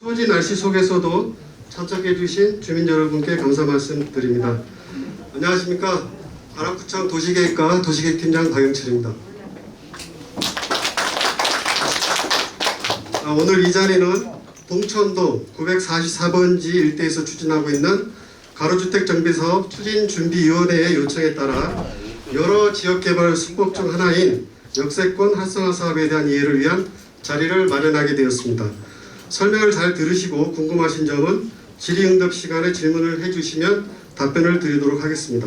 추워진 날씨 속에서도 참석해주신 주민 여러분께 감사 말씀드립니다. 안녕하십니까. 가락구청 도시계획과 도시계획팀장 박영철입니다. 오늘 이 자리는 동천동 944번지 일대에서 추진하고 있는 가로주택정비사업 추진준비위원회의 요청에 따라 여러 지역개발 수법 중 하나인 역세권 활성화 사업에 대한 이해를 위한 자리를 마련하게 되었습니다. 설명을 잘 들으시고 궁금하신 점은 질의응답 시간에 질문을 해주시면 답변을 드리도록 하겠습니다.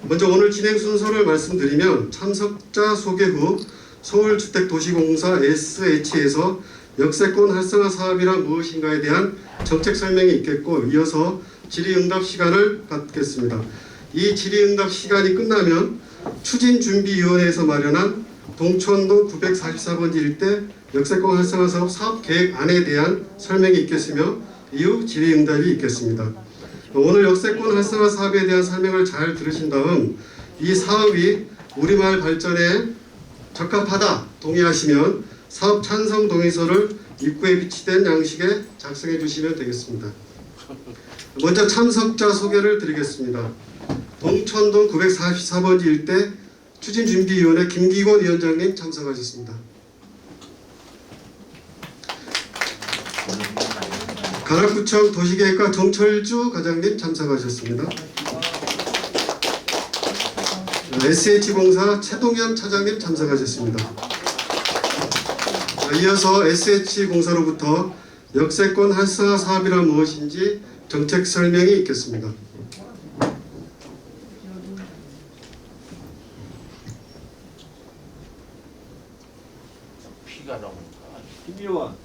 먼저 오늘 진행 순서를 말씀드리면 참석자 소개 후 서울주택도시공사 SH에서 역세권 활성화 사업이란 무엇인가에 대한 정책 설명이 있겠고, 이어서 질의응답 시간을 갖겠습니다. 이 질의응답 시간이 끝나면 추진준비위원회에서 마련한 동천동 944번지 일대 역세권 활성화 사업 사업계획안에 대한 설명이 있겠으며 이후 질의응답이 있겠습니다. 오늘 역세권 활성화 사업에 대한 설명을 잘 들으신 다음 이 사업이 우리 마을 발전에 적합하다 동의하시면 사업 찬성 동의서를 입구에 비치된 양식에 작성해 주시면 되겠습니다. 먼저 참석자 소개를 드리겠습니다. 동천동 944번지 일대 추진준비위원회 김기권 위원장님 참석하셨습니다. 가락구청 도시계획과 정철주 과장님 참석하셨습니다. SH공사 최동현 차장님 참석하셨습니다. 이어서 SH공사로부터 역세권 활성화 사업이란 무엇인지 정책 설명이 있겠습니다. 피가 나오니까 김의원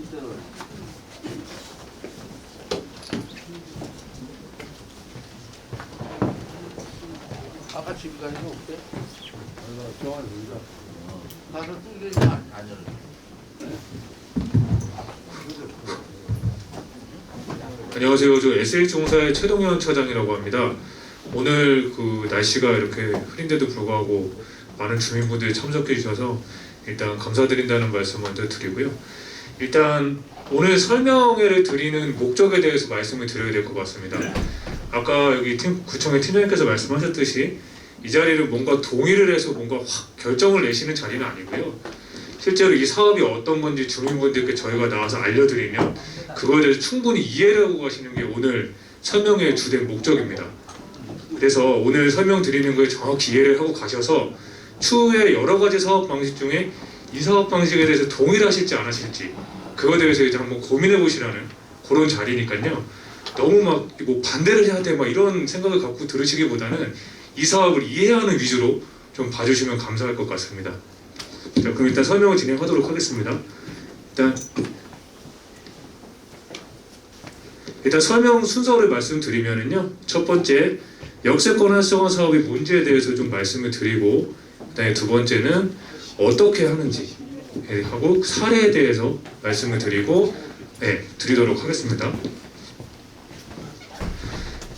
이대로 아까 집에 가는 거 어때? 정한 의자 가서 뚫리지 안 열어. 안녕하세요. 저 SH공사의 최동현 차장이라고 합니다. 오늘 그 날씨가 이렇게 흐린데도 불구하고 많은 주민분들이 참석해 주셔서 일단 감사드린다는 말씀 먼저 드리고요. 일단 오늘 설명회를 드리는 목적에 대해서 말씀을 드려야 될 것 같습니다. 아까 여기 구청의 팀장님께서 말씀하셨듯이 이 자리를 뭔가 동의를 해서 뭔가 확 결정을 내시는 자리는 아니고요. 실제로 이 사업이 어떤 건지 주민분들께 저희가 나와서 알려드리면 그거에 대해서 충분히 이해를 하고 가시는 게 오늘 설명회의 주된 목적입니다. 그래서 오늘 설명드리는 거에 정확히 이해를 하고 가셔서 추후에 여러 가지 사업 방식 중에 이 사업 방식에 대해서 동의를 하실지 안 하실지 그거에 대해서 이제 한번 고민해 보시라는 그런 자리니까요. 너무 막 뭐 반대를 해야 돼 막 이런 생각을 갖고 들으시기보다는 이 사업을 이해하는 위주로 좀 봐주시면 감사할 것 같습니다. 자, 그럼 일단 설명을 진행하도록 하겠습니다. 일단 설명 순서를 말씀드리면은요. 첫 번째, 역세권 활성화 사업이 뭔지에 대해서 좀 말씀을 드리고, 그다음에 두 번째는 어떻게 하는지 하고 사례에 대해서 말씀을 드리고 드리도록 하겠습니다.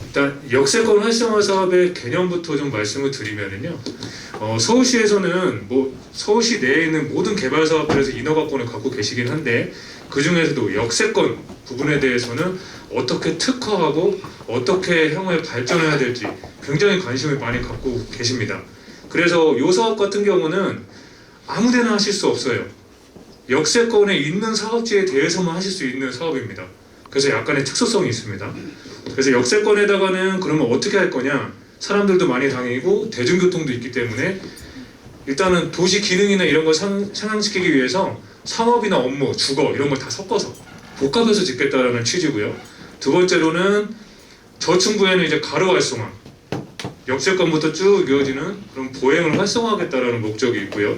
일단 역세권 활성화 사업의 개념부터 좀 말씀을 드리면은요. 서울시에서는 뭐 서울시 내에 있는 모든 개발 사업들에서 인허가권을 갖고 계시긴 한데 그 중에서도 역세권 부분에 대해서는 어떻게 특화하고 어떻게 향후에 발전해야 될지 굉장히 관심을 많이 갖고 계십니다. 그래서 이 사업 같은 경우는 아무데나 하실 수 없어요. 역세권에 있는 사업지에 대해서만 하실 수 있는 사업입니다. 그래서 약간의 특수성이 있습니다. 그래서 역세권에다가는 그러면 어떻게 할 거냐? 사람들도 많이 다니고 대중교통도 있기 때문에 일단은 도시 기능이나 이런 걸 상향시키기 위해서 상업이나 업무, 주거 이런 걸 다 섞어서 복합해서 짓겠다라는 취지고요. 두 번째로는 저층부에는 이제 가로 활성화, 역세권부터 쭉 이어지는 그런 보행을 활성화하겠다라는 목적이 있고요.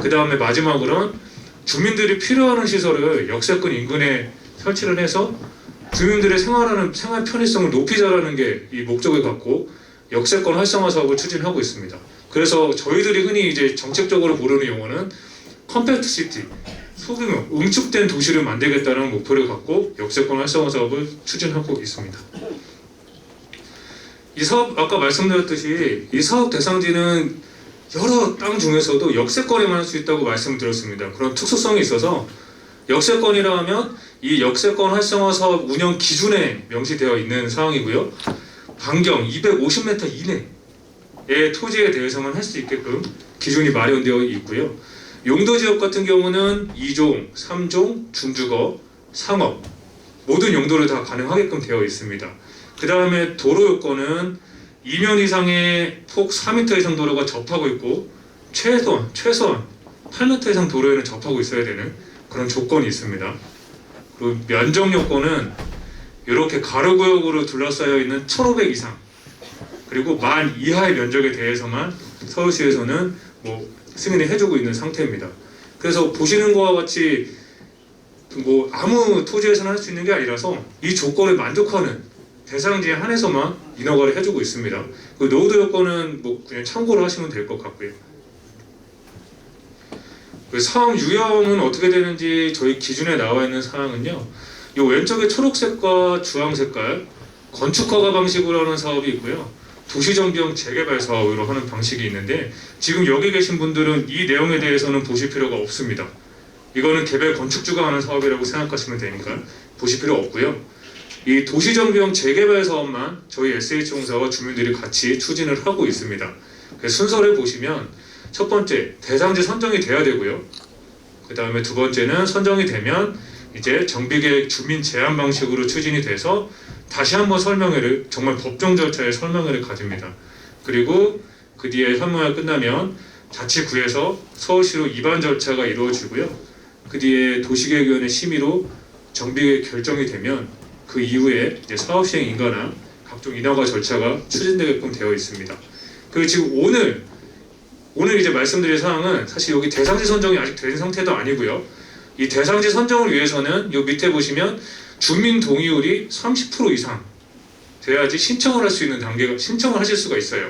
그 다음에 마지막으로는 주민들이 필요하는 시설을 역세권 인근에 설치를 해서 주민들의 생활 편의성을 높이자라는 게 이 목적을 갖고 역세권 활성화 사업을 추진하고 있습니다. 그래서 저희들이 흔히 이제 정책적으로 부르는 용어는 컴팩트 시티, 소규모, 응축된 도시를 만들겠다는 목표를 갖고 역세권 활성화 사업을 추진하고 있습니다. 이 사업 아까 말씀드렸듯이 이 사업 대상지는 여러 땅 중에서도 역세권에만 할 수 있다고 말씀드렸습니다. 그런 특수성이 있어서 역세권이라 하면 이 역세권 활성화 사업 운영 기준에 명시되어 있는 사항이고요. 반경 250m 이내의 토지에 대해서만 할 수 있게끔 기준이 마련되어 있고요. 용도지역 같은 경우는 2종, 3종, 준주거, 상업 모든 용도를 다 가능하게끔 되어 있습니다. 그 다음에 도로 요건은 2면 이상의 폭 4m 이상 도로가 접하고 있고 최소한 8m 이상 도로에는 접하고 있어야 되는 그런 조건이 있습니다. 그리고 면적 요건은 이렇게 가로구역으로 둘러싸여 있는 1500 이상 그리고 만 이하의 면적에 대해서만 서울시에서는 승인을 해주고 있는 상태입니다. 그래서 보시는 것과 같이 아무 토지에서나 할 수 있는 게 아니라서 이 조건을 만족하는 대상지에 한해서만 인허가를 해주고 있습니다. 그 노후도 요건은 그냥 참고로 하시면 될 것 같고요. 그 사업 유형은 어떻게 되는지 저희 기준에 나와 있는 사항은요. 이 왼쪽에 초록색과 주황색깔 건축허가 방식으로 하는 사업이 있고요. 도시정비형 재개발 사업으로 하는 방식이 있는데 지금 여기 계신 분들은 이 내용에 대해서는 보실 필요가 없습니다. 이거는 개별 건축주가 하는 사업이라고 생각하시면 되니까 보실 필요 없고요. 이 도시정비형 재개발 사업만 저희 SH공사와 주민들이 같이 추진을 하고 있습니다. 순서를 보시면 첫 번째 대상지 선정이 돼야 되고요. 그 다음에 두 번째는 선정이 되면 이제 정비계획 주민 제한 방식으로 추진이 돼서 다시 한번 설명회를 정말 법정 절차의 설명회를 가집니다. 그리고 그 뒤에 설명회가 끝나면 자치구에서 서울시로 입안 절차가 이루어지고요. 그 뒤에 도시계획위원회 심의로 정비계획 결정이 되면 그 이후에 이제 사업시행 인가나 각종 인허가 절차가 추진되게끔 되어 있습니다. 그리고 지금 오늘 이제 말씀드릴 사항은 사실 여기 대상지 선정이 아직 된 상태도 아니고요. 이 대상지 선정을 위해서는 요 밑에 보시면 주민 동의율이 30% 이상 돼야지 신청을 할 수 있는 단계가 신청을 하실 수가 있어요.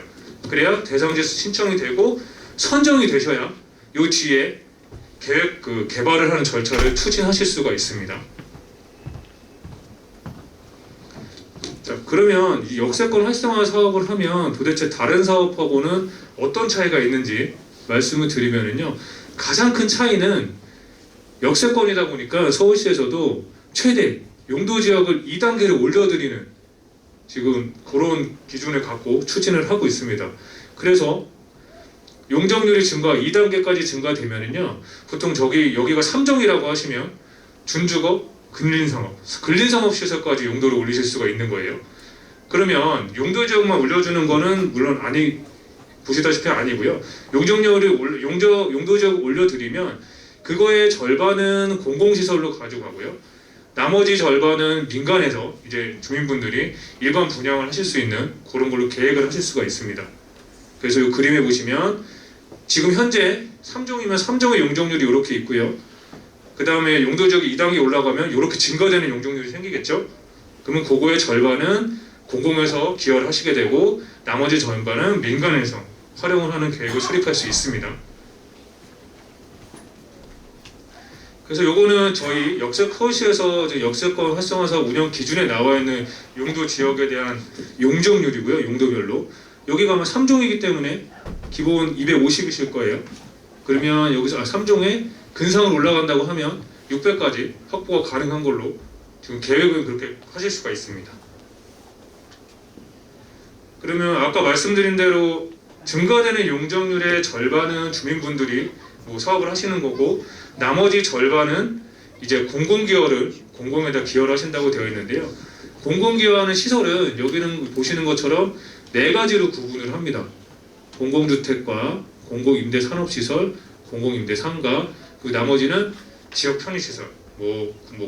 그래야 대상지 신청이 되고 선정이 되셔야 요 뒤에 개발을 하는 절차를 추진하실 수가 있습니다. 자, 그러면 이 역세권 활성화 사업을 하면 도대체 다른 사업하고는 어떤 차이가 있는지 말씀을 드리면은요. 가장 큰 차이는 역세권이다 보니까 서울시에서도 최대 용도지역을 2단계를 올려드리는 지금 그런 기준을 갖고 추진을 하고 있습니다. 그래서 용적률이 증가 2단계까지 증가되면은요. 보통 여기가 3종이라고 하시면 준주거, 근린상업 시설까지 용도를 올리실 수가 있는 거예요. 그러면 용도지역만 올려주는 거는 물론 보시다시피 아니고요. 용도지역 올려드리면 그거의 절반은 공공시설로 가져가고요. 나머지 절반은 민간에서 이제 주민분들이 일반 분양을 하실 수 있는 그런 걸로 계획을 하실 수가 있습니다. 그래서 이 그림에 보시면 지금 현재 3종이면 3종의 용적률이 이렇게 있고요. 그 다음에 용도지역이 2단계 올라가면 이렇게 증가되는 용적률이 생기겠죠. 그러면 그거의 절반은 공공에서 기여를 하시게 되고 나머지 절반은 민간에서 활용을 하는 계획을 수립할 수 있습니다. 그래서 요거는 저희 서울시에서 역세권 활성화 사업 운영 기준에 나와 있는 용도 지역에 대한 용적률이고요. 용도별로. 여기가 아마 3종이기 때문에 기본 250이실 거예요. 그러면 여기서 3종에 근상으로 올라간다고 하면 600까지 확보가 가능한 걸로 지금 계획은 그렇게 하실 수가 있습니다. 그러면 아까 말씀드린 대로 증가되는 용적률의 절반은 주민분들이 사업을 하시는 거고 나머지 절반은 이제 공공기여를 공공에다 기여를 하신다고 되어 있는데요. 공공기여하는 시설은 여기는 보시는 것처럼 4가지로 구분을 합니다. 공공주택과 공공임대산업시설, 공공임대상가, 그 나머지는 지역 편의시설,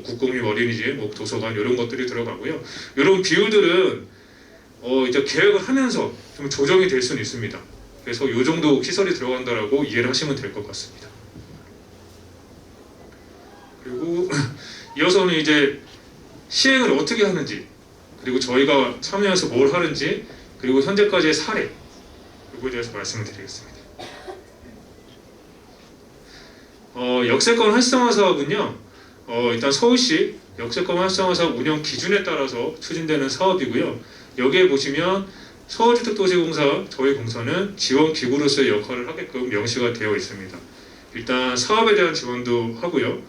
국공립 어린이집, 도서관 이런 것들이 들어가고요. 이런 비율들은 이제 계획을 하면서 좀 조정이 될 수는 있습니다. 그래서 이 정도 시설이 들어간다라고 이해를 하시면 될 것 같습니다. 그리고 이어서는 이제 시행을 어떻게 하는지, 그리고 저희가 참여해서 뭘 하는지, 그리고 현재까지의 사례 이거에 대해서 말씀을 드리겠습니다. 역세권 활성화 사업은요, 일단 서울시 역세권 활성화 사업 운영 기준에 따라서 추진되는 사업이고요. 여기에 보시면 서울주택도시공사 저희 공사는 지원 기구로서의 역할을 하게끔 명시가 되어 있습니다. 일단 사업에 대한 지원도 하고요.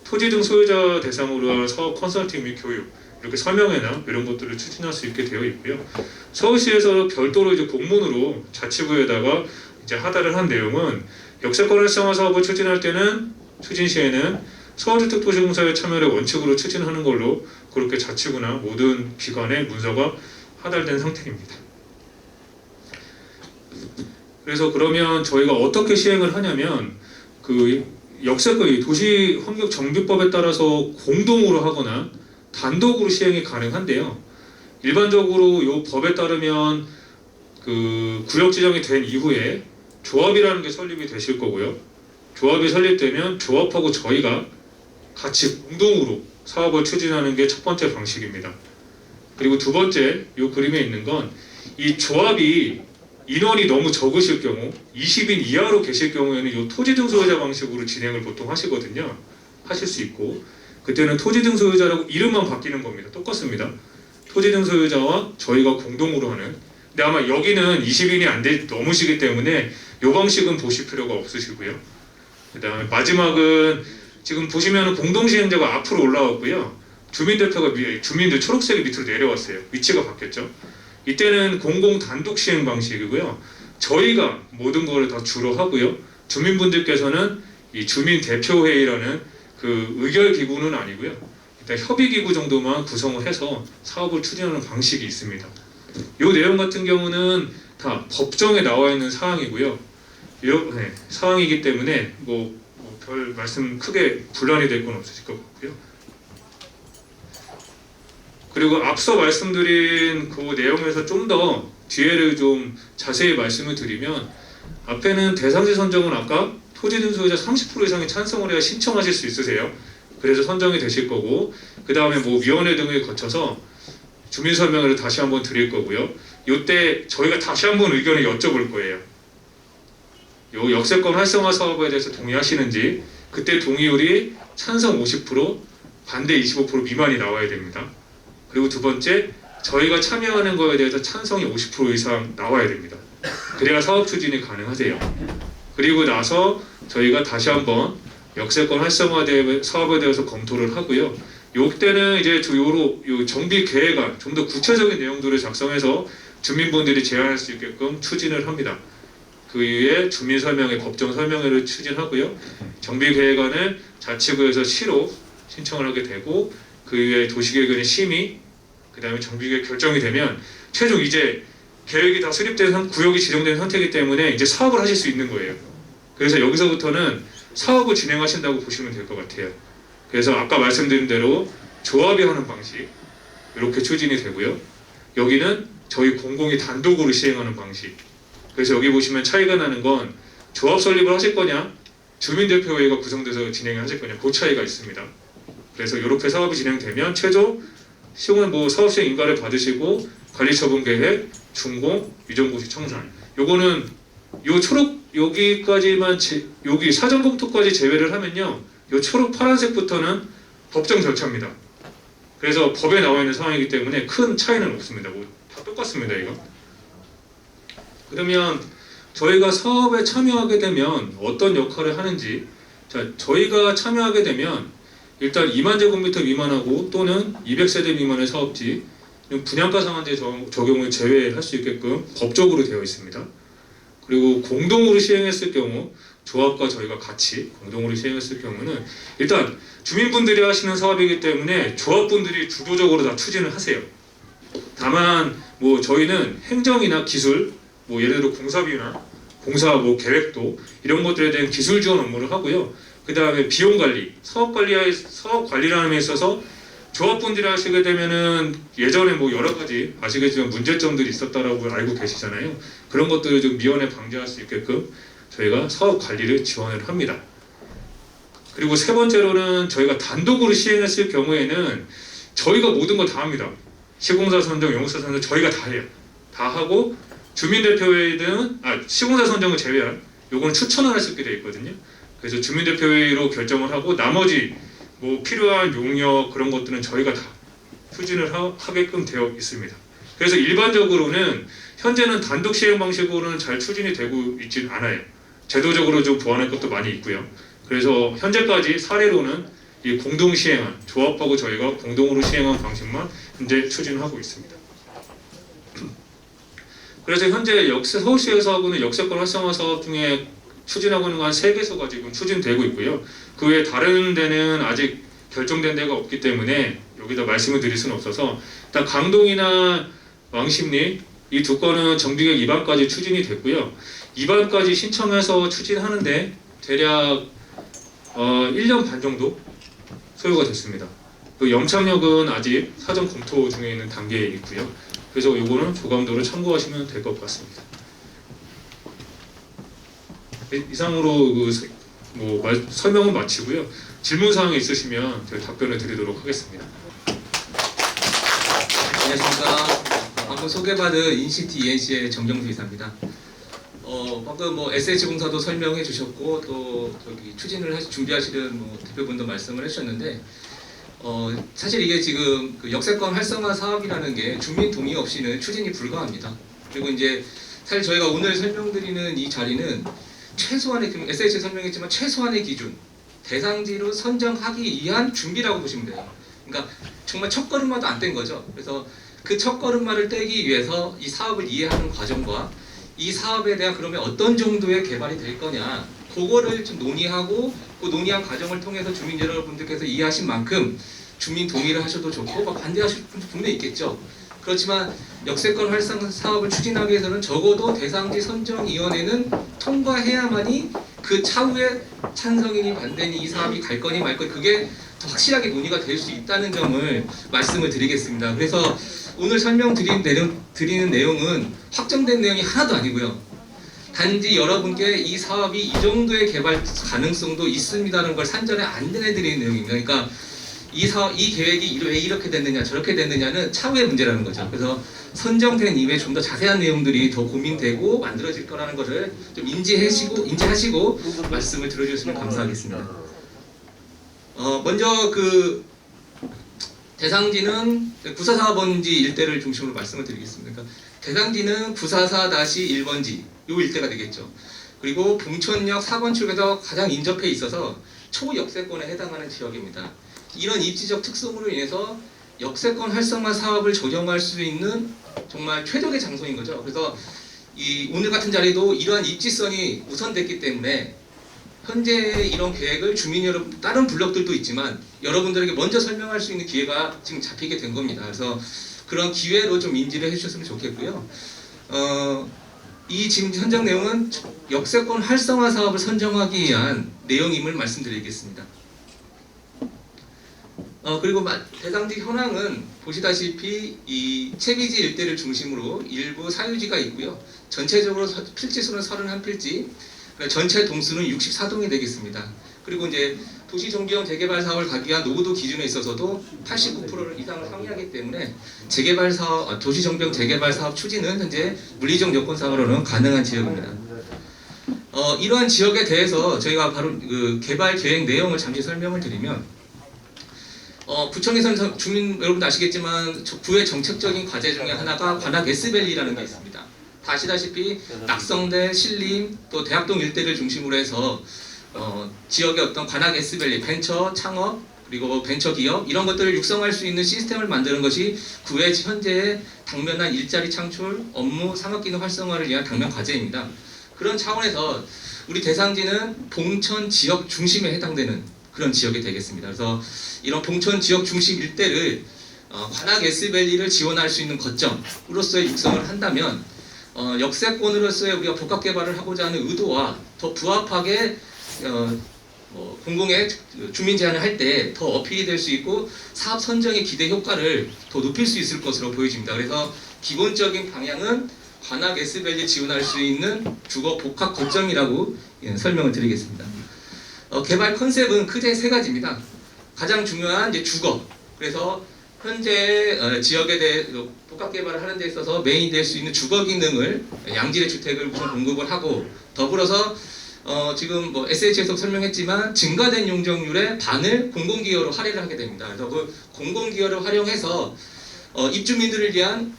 토지 등 소유자 대상으로 한 사업 컨설팅 및 교육 이렇게 설명회나 이런 것들을 추진할 수 있게 되어 있고요. 서울시에서 별도로 이제 공문으로 자치구에다가 이제 하달을 한 내용은 역세권 활성화 사업을 추진할 때는 추진 시에는 서울주택도시공사의 참여를 원칙으로 추진하는 걸로 그렇게 자치구나 모든 기관에 문서가 하달된 상태입니다. 그래서 그러면 저희가 어떻게 시행을 하냐면 그 역세권 도시환경정비법에 따라서 공동으로 하거나 단독으로 시행이 가능한데요. 일반적으로 이 법에 따르면 그 구역 지정이 된 이후에 조합이라는 게 설립이 되실 거고요. 조합이 설립되면 조합하고 저희가 같이 공동으로 사업을 추진하는 게 첫 번째 방식입니다. 그리고 두 번째 이 그림에 있는 건 이 조합이 인원이 너무 적으실 경우 20인 이하로 계실 경우에는 이 토지 등 소유자 방식으로 진행을 보통 하시거든요. 하실 수 있고 그때는 토지 등 소유자라고 이름만 바뀌는 겁니다. 똑같습니다. 토지 등 소유자와 저희가 공동으로 하는. 근데 아마 여기는 20인이 안 넘으시기 때문에 이 방식은 보실 필요가 없으시고요. 그다음에 마지막은 지금 보시면 공동시행자가 앞으로 올라왔고요. 주민들 초록색이 밑으로 내려왔어요. 위치가 바뀌었죠. 이때는 공공 단독 시행 방식이고요. 저희가 모든 거를 다 주로 하고요. 주민분들께서는 이 주민 대표회의라는 그 의결 기구는 아니고요. 일단 협의 기구 정도만 구성을 해서 사업을 추진하는 방식이 있습니다. 이 내용 같은 경우는 다 법정에 나와 있는 사항이고요. 사항이기 때문에 별 말씀 크게 분란이 될 건 없으실 것 같고요. 그리고 앞서 말씀드린 그 내용에서 좀 더 뒤에를 좀 자세히 말씀을 드리면 앞에는 대상지 선정은 아까 토지 등 소유자 30% 이상이 찬성을 해야 신청하실 수 있으세요. 그래서 선정이 되실 거고 그 다음에 위원회 등을 거쳐서 주민 설명회를 다시 한번 드릴 거고요. 이때 저희가 다시 한번 의견을 여쭤볼 거예요. 요 역세권 활성화 사업에 대해서 동의하시는지 그때 동의율이 찬성 50% 반대 25% 미만이 나와야 됩니다. 그리고 두 번째 저희가 참여하는 거에 대해서 찬성이 50% 이상 나와야 됩니다. 그래야 사업 추진이 가능하세요. 그리고 나서 저희가 다시 한번 역세권 활성화 사업에 대해서 검토를 하고요. 요때는 이제 요 정비 계획안 좀 더 구체적인 내용들을 작성해서 주민분들이 제안할 수 있게끔 추진을 합니다. 그 이후에 주민 설명회, 법정 설명회를 추진하고요. 정비 계획안을 자치구에서 시로 신청을 하게 되고 그 이후에 도시계획원의 심의, 그 다음에 정비계획 결정이 되면 최종 이제 계획이 다 수립된 구역이 지정된 상태이기 때문에 이제 사업을 하실 수 있는 거예요. 그래서 여기서부터는 사업을 진행하신다고 보시면 될 것 같아요. 그래서 아까 말씀드린 대로 조합이 하는 방식 이렇게 추진이 되고요. 여기는 저희 공공이 단독으로 시행하는 방식. 그래서 여기 보시면 차이가 나는 건 조합 설립을 하실 거냐 주민대표회의가 구성돼서 진행을 하실 거냐 그 차이가 있습니다. 그래서 이렇게 사업이 진행되면 최종 시공은 사업시행 인가를 받으시고 관리처분 계획, 준공, 유정고시 청산. 요거는 요 초록 여기까지만 여기 사전 검토까지 제외를 하면요. 요 초록 파란색부터는 법정 절차입니다. 그래서 법에 나와 있는 상황이기 때문에 큰 차이는 없습니다. 다 똑같습니다, 이거. 그러면 저희가 사업에 참여하게 되면 어떤 역할을 하는지, 자, 저희가 참여하게 되면 일단 2만 제곱미터 미만하고 또는 200세대 미만의 사업지 분양가 상한제 적용을 제외할 수 있게끔 법적으로 되어 있습니다. 그리고 공동으로 시행했을 경우 조합과 저희가 같이 공동으로 시행했을 경우는 일단 주민분들이 하시는 사업이기 때문에 조합분들이 주도적으로 다 추진을 하세요. 다만 저희는 행정이나 기술 예를 들어 공사비나 공사 계획도 이런 것들에 대한 기술 지원 업무를 하고요. 그 다음에 비용 관리, 사업 관리라는 데 있어서 조합분들이 하시게 되면은 예전에 여러 가지 아시겠지만 문제점들이 있었다라고 알고 계시잖아요. 그런 것들을 좀 미연에 방지할 수 있게끔 저희가 사업 관리를 지원을 합니다. 그리고 세 번째로는 저희가 단독으로 시행했을 경우에는 저희가 모든 걸 다 합니다. 시공사 선정, 용사 선정 저희가 다 해요. 다 하고 주민대표회의 등 시공사 선정을 제외한 요거는 추천을 할 수 있게 되어 있거든요. 그래서 주민대표회의로 결정을 하고 나머지 필요한 용역 그런 것들은 저희가 다 추진을 하게끔 되어 있습니다. 그래서 일반적으로는 현재는 단독 시행 방식으로는 잘 추진이 되고 있진 않아요. 제도적으로 좀 보완할 것도 많이 있고요. 그래서 현재까지 사례로는 이 공동 시행한, 조합하고 저희가 공동으로 시행한 방식만 현재 추진하고 있습니다. 그래서 현재 서울시에서 하고는 역세권 활성화 사업 중에 추진하고 있는 건 한 3개소가 지금 추진되고 있고요. 그 외에 다른 데는 아직 결정된 데가 없기 때문에 여기다 말씀을 드릴 수는 없어서 일단 강동이나 왕십리 이 두 건은 정비계획 입안까지 추진이 됐고요. 입안까지 신청해서 추진하는데 대략 1년 반 정도 소요가 됐습니다. 그 영창역은 아직 사전 검토 중에 있는 단계에 있고요. 그래서 이거는 조감도를 참고하시면 될 것 같습니다. 이상으로 설명은 마치고요. 질문 사항이 있으시면 제가 답변을 드리도록 하겠습니다. 안녕하십니까. 방금 소개받은 인시티 ENC의 정정수 이사입니다. 방금 SH공사도 설명해 주셨고 또 저기 추진을 준비하시는 대표분도 말씀을 해주셨는데 사실 이게 지금 그 역세권 활성화 사업이라는 게 주민 동의 없이는 추진이 불가합니다. 그리고 이제 사실 저희가 오늘 설명드리는 이 자리는 최소한의 SH 설명했지만 최소한의 기준 대상지로 선정하기 위한 준비라고 보시면 돼요. 그러니까 정말 첫 걸음마도 안 뗀 거죠. 그래서 그 첫 걸음마를 떼기 위해서 이 사업을 이해하는 과정과 이 사업에 대한 그러면 어떤 정도의 개발이 될 거냐 그거를 좀 논의하고 그 논의한 과정을 통해서 주민 여러분들께서 이해하신 만큼 주민 동의를 하셔도 좋고 반대하실 분도 분명히 있겠죠. 그렇지만 역세권 활성 사업을 추진하기 위해서는 적어도 대상지 선정위원회는 통과해야만이 그 차후에 찬성이니 반대니 이 사업이 갈 거니 말 거니 그게 더 확실하게 논의가 될 수 있다는 점을 말씀을 드리겠습니다. 그래서 오늘 드리는 내용은 확정된 내용이 하나도 아니고요. 단지 여러분께 이 사업이 이 정도의 개발 가능성도 있습니다라는 걸 산전에 안내해드리는 내용입니다. 그러니까 이 계획이 왜 이렇게 됐느냐 저렇게 됐느냐는 차후의 문제라는 거죠. 그래서 선정된 이후에 좀 더 자세한 내용들이 더 고민되고 만들어질 거라는 것을 좀 인지하시고 말씀을 들어주셨으면 감사하겠습니다. 먼저 그 대상지는 944번지 일대를 중심으로 말씀을 드리겠습니다. 그러니까 대상지는 944-1번지 이 일대가 되겠죠. 그리고 봉천역 4번 출구에서 가장 인접해 있어서 초역세권에 해당하는 지역입니다. 이런 입지적 특성으로 인해서 역세권 활성화 사업을 적용할 수 있는 정말 최적의 장소인 거죠. 그래서 오늘 같은 자리도 이러한 입지성이 우선됐기 때문에 현재 이런 계획을 주민 여러분, 다른 블록들도 있지만 여러분들에게 먼저 설명할 수 있는 기회가 지금 잡히게 된 겁니다. 그래서 그런 기회로 좀 인지를 해주셨으면 좋겠고요. 이 지금 현장 내용은 역세권 활성화 사업을 선정하기 위한 내용임을 말씀드리겠습니다. 그리고 대상지 현황은 보시다시피 이 채비지 일대를 중심으로 일부 사유지가 있고요. 전체적으로 필지수는 31필지, 전체 동수는 64동이 되겠습니다. 그리고 이제 도시정비형 재개발 사업을 가기 위한 노후도 기준에 있어서도 89% 이상을 상회하기 때문에 도시정비형 재개발 사업 추진은 현재 물리적 여건상으로는 가능한 지역입니다. 이러한 지역에 대해서 저희가 바로 그 개발 계획 내용을 잠시 설명을 드리면 구청에서는 주민 여러분도 아시겠지만 구의 정책적인 과제 중에 하나가 관악 S밸리라는 게 있습니다. 아시다시피 낙성대, 신림, 또 대학동 일대를 중심으로 해서 지역의 어떤 관악 S밸리, 벤처 창업, 그리고 벤처 기업 이런 것들을 육성할 수 있는 시스템을 만드는 것이 구의 현재의 당면한 일자리 창출, 업무, 상업기능 활성화를 위한 당면 과제입니다. 그런 차원에서 우리 대상지는 봉천 지역 중심에 해당되는 그런 지역이 되겠습니다. 그래서 이런 봉천 지역 중심 일대를 관악 S밸리를 지원할 수 있는 거점으로서의 육성을 한다면 역세권으로서의 우리가 복합 개발을 하고자 하는 의도와 더 부합하게 공공의 주민 제한을 할 때 더 어필이 될 수 있고 사업 선정의 기대 효과를 더 높일 수 있을 것으로 보여집니다. 그래서 기본적인 방향은 관악 S밸리 지원할 수 있는 주거 복합 거점이라고 설명을 드리겠습니다. 개발 컨셉은 크게 3가지입니다. 가장 중요한 이제 주거. 그래서 현재 지역에 대해 복합 개발을 하는 데 있어서 메인이 될 수 있는 주거 기능을 양질의 주택을 우선 공급을 하고 더불어서 지금 SH에서 설명했지만 증가된 용적률의 반을 공공기여로 할애를 하게 됩니다. 그래서 그 공공기여를 활용해서 입주민들을 위한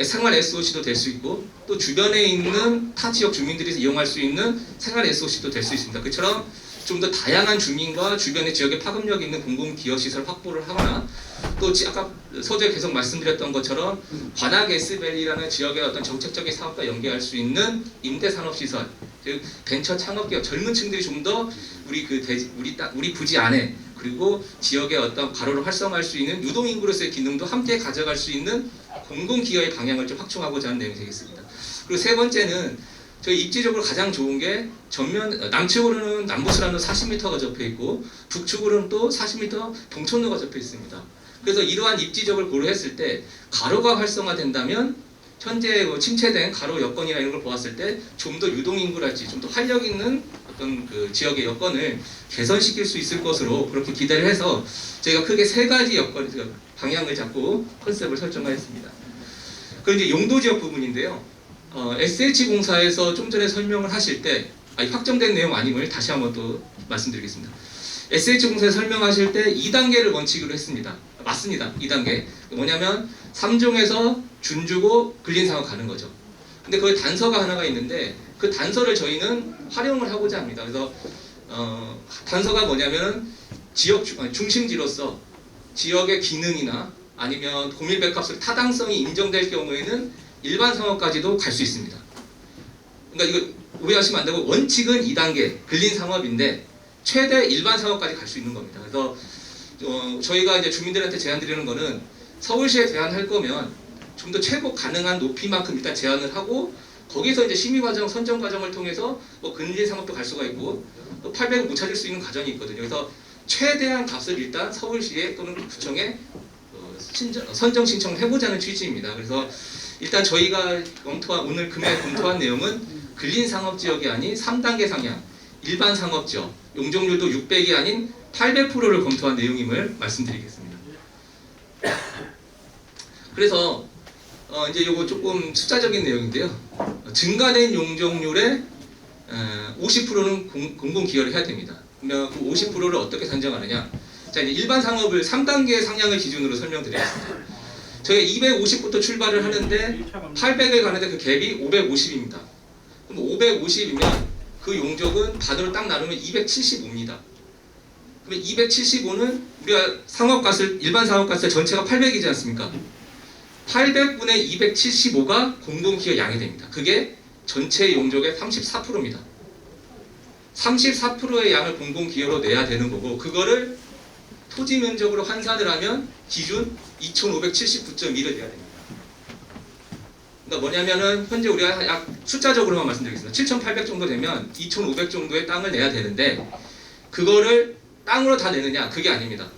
생활 SOC도 될 수 있고 또 주변에 있는 타 지역 주민들이 이용할 수 있는 생활 SOC도 될 수 있습니다. 그처럼 좀 더 다양한 주민과 주변의 지역에 파급력 있는 공공기여시설 확보를 하거나 또 아까 서두에 계속 말씀드렸던 것처럼 관악 S밸리라는 지역의 어떤 정책적인 사업과 연계할 수 있는 임대산업시설, 즉 벤처 창업기업, 젊은 층들이 좀 더 우리 부지 안에 그리고 지역의 어떤 가로를 활성화할 수 있는 유동인구로서의 기능도 함께 가져갈 수 있는 공공기여의 방향을 좀 확충하고자 하는 내용이 되겠습니다. 그리고 세 번째는 저희 입지적으로 가장 좋은 게 남측으로는 남부수란로 40m가 접해 있고 북측으로는 또 40m 동천로가 접해 있습니다. 그래서 이러한 입지적을 고려했을 때 가로가 활성화된다면 현재 침체된 가로 여건이나 이런 걸 보았을 때 좀 더 유동인구랄지 좀 더 활력 있는 어떤 그 지역의 여건을 개선시킬 수 있을 것으로 그렇게 기대를 해서 저희가 크게 세 가지 방향을 잡고 컨셉을 설정하였습니다. 그리고 이제 용도 지역 부분인데요. SH공사에서 좀 전에 설명을 하실 때 확정된 내용 아님을 다시 한번 또 말씀드리겠습니다. SH공사에서 설명하실 때 2단계를 원칙으로 했습니다. 맞습니다. 2단계. 뭐냐면 3종에서 준 주고 근린상업 가는 거죠. 근데 거기 단서가 하나가 있는데 그 단서를 저희는 활용을 하고자 합니다. 그래서 단서가 뭐냐면 지역 중심지로서 지역의 기능이나 아니면 고밀백합술 타당성이 인정될 경우에는 일반 상업까지도 갈 수 있습니다. 그러니까 이거 오해하시면 안 되고 원칙은 2단계 근린 상업인데 최대 일반 상업까지 갈 수 있는 겁니다. 그래서 저희가 이제 주민들한테 제안드리는 거는 서울시에 제안할 거면 좀 더 최고 가능한 높이만큼 일단 제안을 하고 거기서 이제 심의 과정, 선정 과정을 통해서 뭐 근린 상업도 갈 수가 있고 또 800을 못 찾을 수 있는 과정이 있거든요. 그래서 최대한 값을 일단 서울시에 또는 구청에 선정 신청을 해보자는 취지입니다. 그래서 일단 저희가 오늘 금액 검토한 내용은 근린 상업 지역이 아닌 3단계 상향, 일반 상업 지역, 용적률도 600이 아닌 800%를 검토한 내용임을 말씀드리겠습니다. 그래서 이제 요거 조금 숫자적인 내용인데요. 증가된 용적률의 50%는 공공기여를 해야 됩니다. 그러면 그 50%를 어떻게 산정하느냐? 자, 이제 일반 상업을 3단계 상향을 기준으로 설명드리겠습니다. 저희가 250부터 출발을 하는데 800을 가는데 그 갭이 550입니다. 그럼 550이면 그 용적은 반으로 딱 나누면 275입니다. 그러면 275는 우리가 상업가스, 일반 상업가스 전체가 800이지 않습니까? 800분의 275가 공공기여 양이 됩니다. 그게 전체 용적의 34%입니다. 34%의 양을 공공기여로 내야 되는 거고 그거를 토지 면적으로 환산을 하면 기준 2579.1을 내야 됩니다. 그러니까 뭐냐면은 현재 우리가 약 숫자적으로만 말씀드리겠습니다. 7800 정도 되면 2500 정도의 땅을 내야 되는데 그거를 땅으로 다 내느냐? 그게 아닙니다.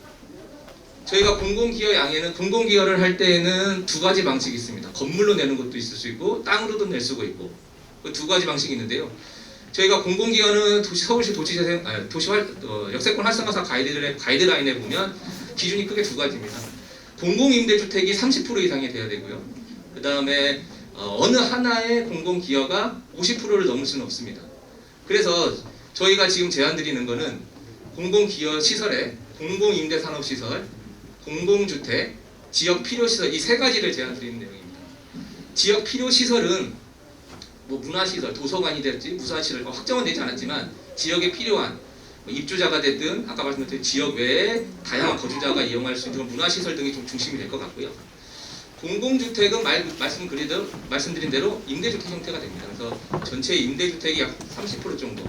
저희가 공공기여 양에는 공공기여를 할 때에는 두 가지 방식이 있습니다. 건물로 내는 것도 있을 수 있고 땅으로도 낼 수가 있고 그 두 가지 방식이 있는데요. 저희가 공공기여는 서울시 역세권 활성화사 가이드라인에 보면 기준이 크게 두 가지입니다. 공공임대주택이 30% 이상이 돼야 되고요. 그 다음에 어느 하나의 공공기여가 50%를 넘을 수는 없습니다. 그래서 저희가 지금 제안드리는 거는 공공기여 시설에 공공임대산업시설, 공공주택, 지역필요시설 이 세 가지를 제안드리는 내용입니다. 지역필요시설은 뭐 문화시설, 도서관이 될지 무사시설 확정은 되지 않았지만 지역에 필요한 입주자가 됐든 아까 말씀드린 지역 외에 다양한 거주자가 이용할 수 있는 문화시설 등이 좀 중심이 될 것 같고요. 공공주택은 말씀드린 대로 임대주택 형태가 됩니다. 그래서 전체 임대주택이 약 30% 정도.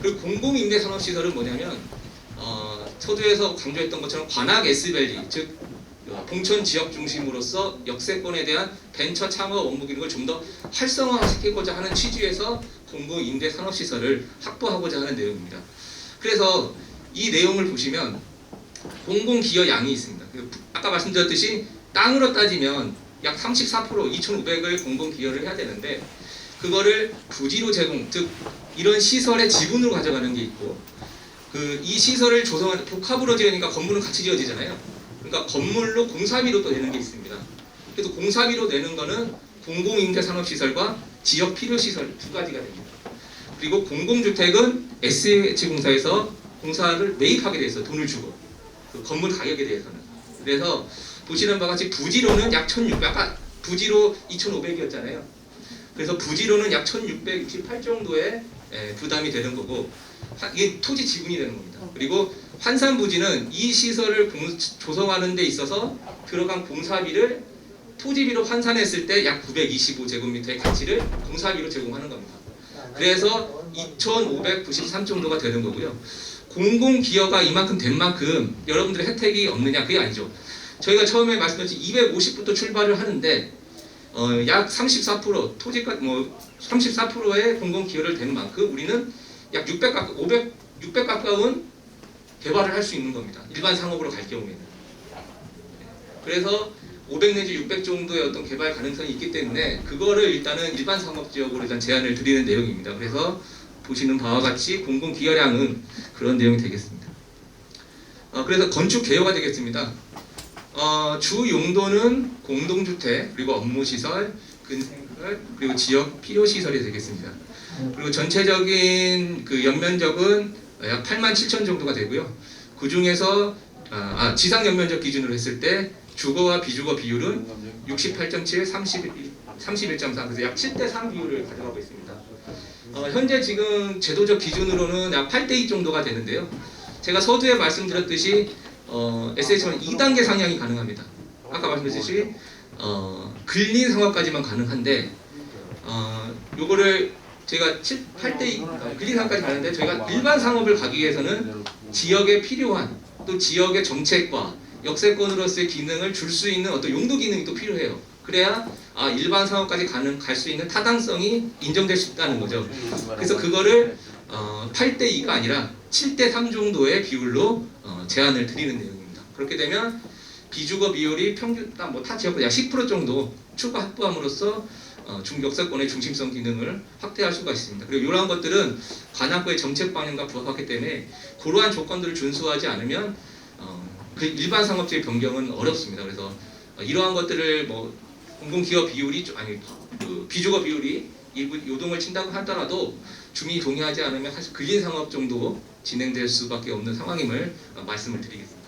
그리고 공공임대산업시설은 뭐냐면 서두에서 강조했던 것처럼 관악 S밸리, 즉 봉천 지역 중심으로서 역세권에 대한 벤처 창업 업무 기능을 좀 더 활성화시키고자 하는 취지에서 공공임대산업시설을 확보하고자 하는 내용입니다. 그래서 이 내용을 보시면 공공기여 양이 있습니다. 아까 말씀드렸듯이 땅으로 따지면 약 34% 2,500을 공공기여를 해야 되는데 그거를 부지로 제공, 즉 이런 시설의 지분으로 가져가는 게 있고 이 시설을 조성한 복합으로 지으니까 건물은 같이 지어지잖아요. 그러니까 건물로 공사비로 또 내는 게 있습니다. 그래서 공사비로 내는 거는 공공임대산업시설과 지역필요시설 두 가지가 됩니다. 그리고 공공주택은 SH공사에서 공사를 매입하게 돼 있어요. 돈을 주고 그 건물 가격에 대해서는. 그래서 보시는 바와 같이 부지로는 약 1,600, 아까 부지로 2,500이었잖아요. 그래서 부지로는 약 1,668 정도의 부담이 되는 거고 이게 토지 지분이 되는 겁니다. 그리고 환산 부지는 이 시설을 조성하는 데 있어서 들어간 공사비를 토지비로 환산했을 때 약 925제곱미터의 가치를 공사비로 제공하는 겁니다. 그래서 2,593 정도가 되는 거고요. 공공기여가 이만큼 된 만큼 여러분들의 혜택이 없느냐? 그게 아니죠. 저희가 처음에 말씀드렸지 250부터 출발을 하는데 약 34% 토지가 34%의 공공기여를 된 만큼 우리는 약 600 가까운 개발을 할 수 있는 겁니다. 일반 상업으로 갈 경우에는. 그래서 500 내지 600 정도의 어떤 개발 가능성이 있기 때문에 그거를 일단은 일반 상업 지역으로 일단 제한을 드리는 내용입니다. 그래서 보시는 바와 같이 공공 기여량은 그런 내용이 되겠습니다. 그래서 건축 개요가 되겠습니다. 주 용도는 공동주택 그리고 업무시설, 근생시설 그리고 지역 필요시설이 되겠습니다. 그리고 전체적인 그 연면적은 약 87,000 정도가 되고요. 그 중에서 지상 연면적 기준으로 했을 때 주거와 비주거 비율은 68.7, 31.3 그래서 약 7대3 비율을 가져가고 있습니다. 현재 지금 제도적 기준으로는 약 8대2 정도가 되는데요. 제가 서두에 말씀드렸듯이 SH는 2단계 상향이 가능합니다. 아까 말씀드렸듯이 근린 상업까지만 가능한데 요거를 제가 8대2 근린 상업까지 가는데 저희가 일반 상업을 가기 위해서는 지역에 필요한 또 지역의 정책과 역세권으로서의 기능을 줄 수 있는 어떤 용도 기능이 또 필요해요. 그래야 일반 상업까지 갈 수 있는 타당성이 인정될 수 있다는 거죠. 그래서 그거를 8대2가 아니라 7대3 정도의 비율로 제한을 드리는 내용입니다. 그렇게 되면 비주거 비율이 평균 타 지역보다 약 10% 정도 추가 확보함으로써 역세권의 중심성 기능을 확대할 수가 있습니다. 그리고 이러한 것들은 관악구의 정책 방향과 부합하기 때문에 그러한 조건들을 준수하지 않으면 그 일반 상업지의 변경은 어렵습니다. 그래서 이러한 것들을 공공기여 비율이 비주거 비율이 일부 요동을 친다고 하더라도 주민이 동의하지 않으면 사실 근린 상업 정도 진행될 수밖에 없는 상황임을 말씀을 드리겠습니다.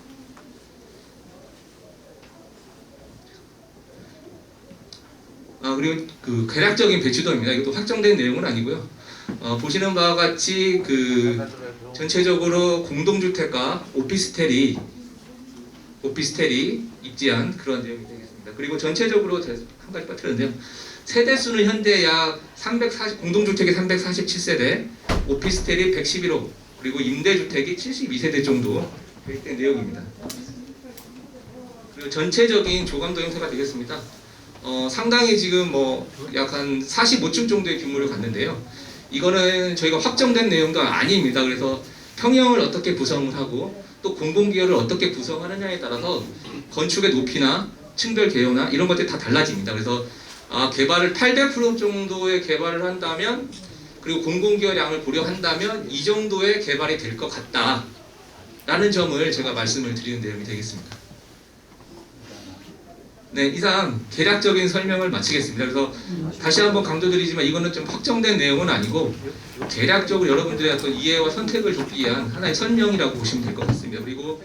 그리고 그 계략적인 배치도입니다. 이것도 확정된 내용은 아니고요. 보시는 바와 같이 그 전체적으로 공동주택과 오피스텔이 입지한 그런 내용이 되겠습니다. 그리고 전체적으로 한 가지 빠뜨렸는데요. 세대수는 현재 약 340, 공동주택이 347세대, 오피스텔이 111호, 그리고 임대주택이 72세대 정도 계획된 내용입니다. 그리고 전체적인 조감도 형태가 되겠습니다. 상당히 지금 약 한 45층 정도의 규모를 갖는데요. 이거는 저희가 확정된 내용도 아닙니다. 그래서 평형을 어떻게 구성을 하고 또 공공기여를 어떻게 구성하느냐에 따라서 건축의 높이나 층별 개요나 이런 것들이 다 달라집니다. 그래서 개발을 800% 정도의 개발을 한다면 그리고 공공기여량을 고려한다면 이 정도의 개발이 될 것 같다라는 점을 제가 말씀을 드리는 내용이 되겠습니다. 네, 이상 계략적인 설명을 마치겠습니다. 그래서 다시 한번 강조드리지만 이거는 좀 확정된 내용은 아니고 대략적으로 여러분들의 어떤 이해와 선택을 돕기 위한 하나의 설명이라고 보시면 될 것 같습니다. 그리고